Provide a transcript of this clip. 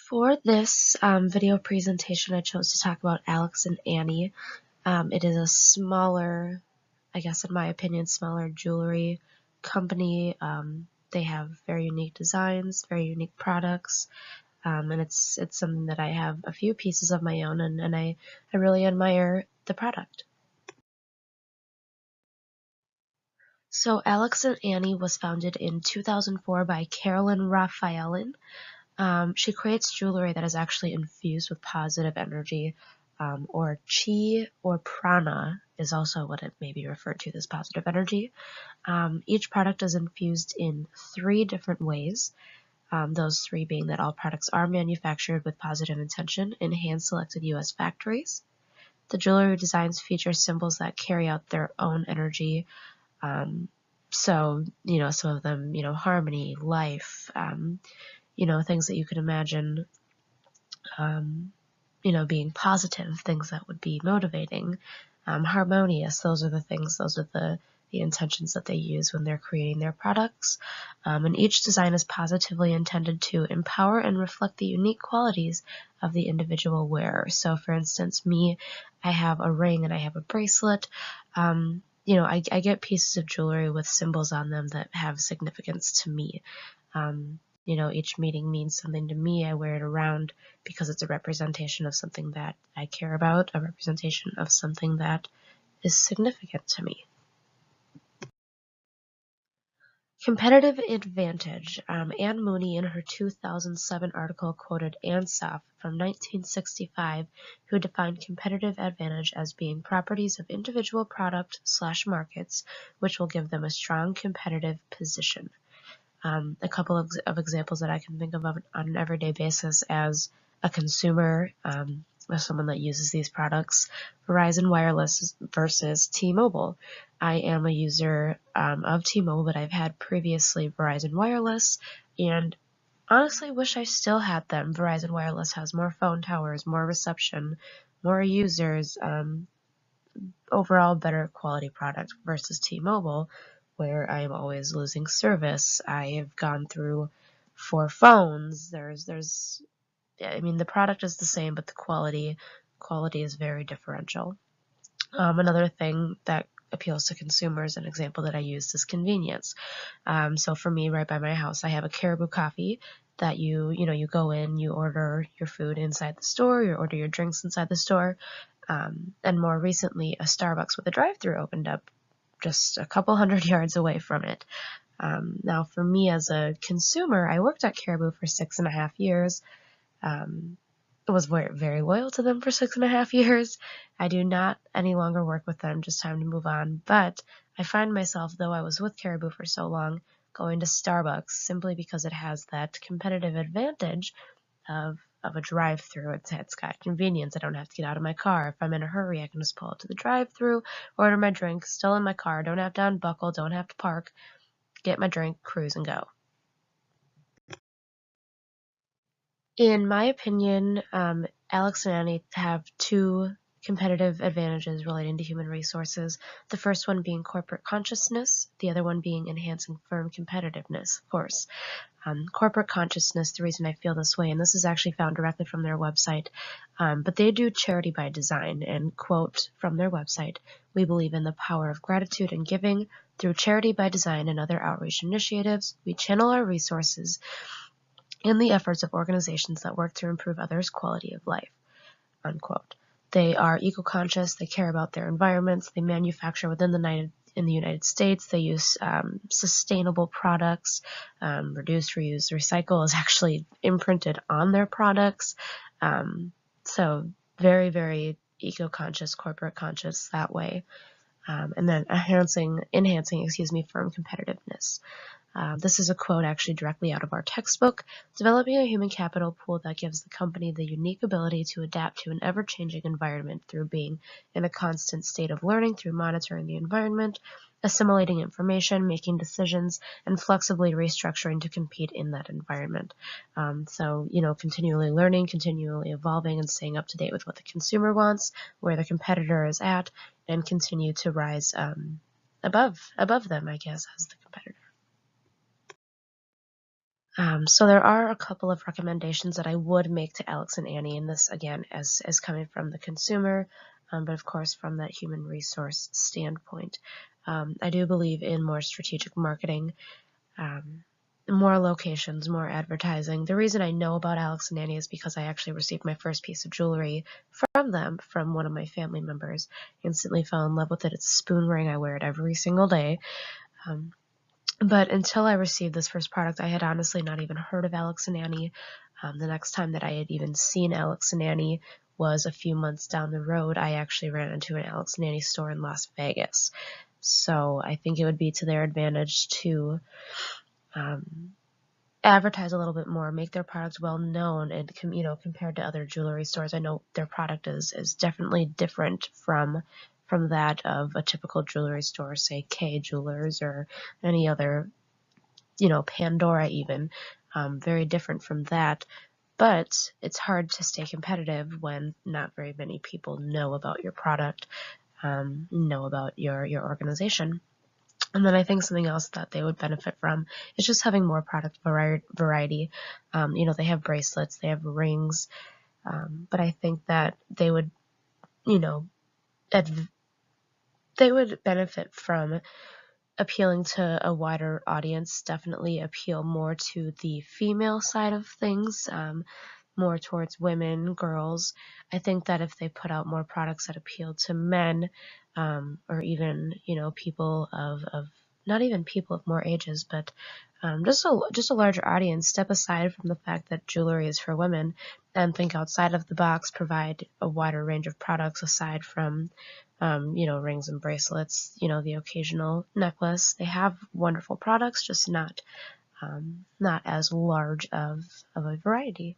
For this video presentation, I chose to talk about Alex and Annie. It is a smaller, I guess in my opinion, smaller jewelry company. They have very unique designs, very unique products, and it's something that I have a few pieces of my own, and I really admire the product. So Alex and Annie was founded in 2004 by Carolyn Raphaelin. She creates jewelry that is actually infused with positive energy, or chi or prana is also what it may be referred to as positive energy. Each product is infused in 3 different ways, those 3 being that all products are manufactured with positive intention in hand-selected U.S. factories. The jewelry designs feature symbols that carry out their own energy. So, some of them, harmony, life, things that you could imagine, being positive, things that would be motivating, harmonious. Those are the intentions that they use when they're creating their products. And each design is positively intended to empower and reflect the unique qualities of the individual wearer. So for instance, I have a ring and I have a bracelet. I get pieces of jewelry with symbols on them that have significance to me. Each meeting means something to me. I wear it around because it's a representation of something that I care about, a representation of something that is significant to me. Competitive advantage. Anne Mooney, in her 2007 article, quoted Ansoff from 1965, who defined competitive advantage as being properties of individual product/markets, which will give them a strong competitive position. A couple of examples that I can think of on an everyday basis as a consumer, as someone that uses these products: Verizon Wireless versus T-Mobile. I am a user of T-Mobile, but I've had previously Verizon Wireless, and honestly wish I still had them. Verizon Wireless has more phone towers, more reception, more users, overall better quality product versus T-Mobile, where I am always losing service. I have gone through 4 phones. The product is the same, but the quality is very differential. Another thing that appeals to consumers, an example that I used, is convenience. So for me, right by my house, I have a Caribou Coffee that you go in, you order your food inside the store, you order your drinks inside the store. And more recently, a Starbucks with a drive-thru opened up just a couple hundred yards away from it. Now, for me as a consumer, I worked at Caribou for 6.5 years. Was very loyal to them for 6.5 years. I do not any longer work with them, just time to move on. But I find myself, though I was with Caribou for so long, going to Starbucks simply because it has that competitive advantage of a drive-through. It's got convenience. I don't have to get out of my car. If I'm in a hurry, I can just pull up to the drive-through, order my drink, still in my car, don't have to unbuckle, don't have to park, get my drink, cruise, and go. In my opinion, Alex and Annie have 2 competitive advantages relating to human resources. The first one being corporate consciousness, the other one being enhancing firm competitiveness, of course. Corporate consciousness, the reason I feel this way, and this is actually found directly from their website, but they do charity by design, and quote from their website, "We believe in the power of gratitude and giving. Through charity by design and other outreach initiatives, we channel our resources in the efforts of organizations that work to improve others' quality of life," unquote. They are eco-conscious, they care about their environments, they manufacture within the United States, they use sustainable products. Reduce, reuse, recycle is actually imprinted on their products. So very, very eco-conscious, corporate conscious that way. And then enhancing, firm competitiveness. This is a quote actually directly out of our textbook: "Developing a human capital pool that gives the company the unique ability to adapt to an ever-changing environment through being in a constant state of learning, through monitoring the environment, assimilating information, making decisions, and flexibly restructuring to compete in that environment." So, continually learning, continually evolving, and staying up to date with what the consumer wants, where the competitor is at, and continue to rise above them, I guess, as the competitor. So there are a couple of recommendations that I would make to Alex and Annie, and this again as coming from the consumer, but of course from that human resource standpoint. I do believe in more strategic marketing, more locations, more advertising. The reason I know about Alex and Annie is because I actually received my first piece of jewelry from them, from one of my family members. Instantly fell in love with it. It's a spoon ring. I wear it every single day. But until I received this first product, I had honestly not even heard of Alex and Annie. The next time that I had even seen Alex and Annie was a few months down the road. I actually ran into an Alex and Annie store in Las Vegas. So I think it would be to their advantage to advertise a little bit more, make their products well known, and compared to other jewelry stores, I know their product is definitely different from that of a typical jewelry store, say Kay Jewelers or any other, Pandora even. Very different from that. But it's hard to stay competitive when not very many people know about your product, know about your organization. And then I think something else that they would benefit from is just having more product variety. They have bracelets, they have rings, but I think that they would, they would benefit from appealing to a wider audience, definitely appeal more to the female side of things, more towards women, girls. I think that if they put out more products that appeal to men, or even, people of not even people of more ages, but just a larger audience, step aside from the fact that jewelry is for women and think outside of the box, provide a wider range of products aside from rings and bracelets, the occasional necklace. They have wonderful products, just not as large of a variety.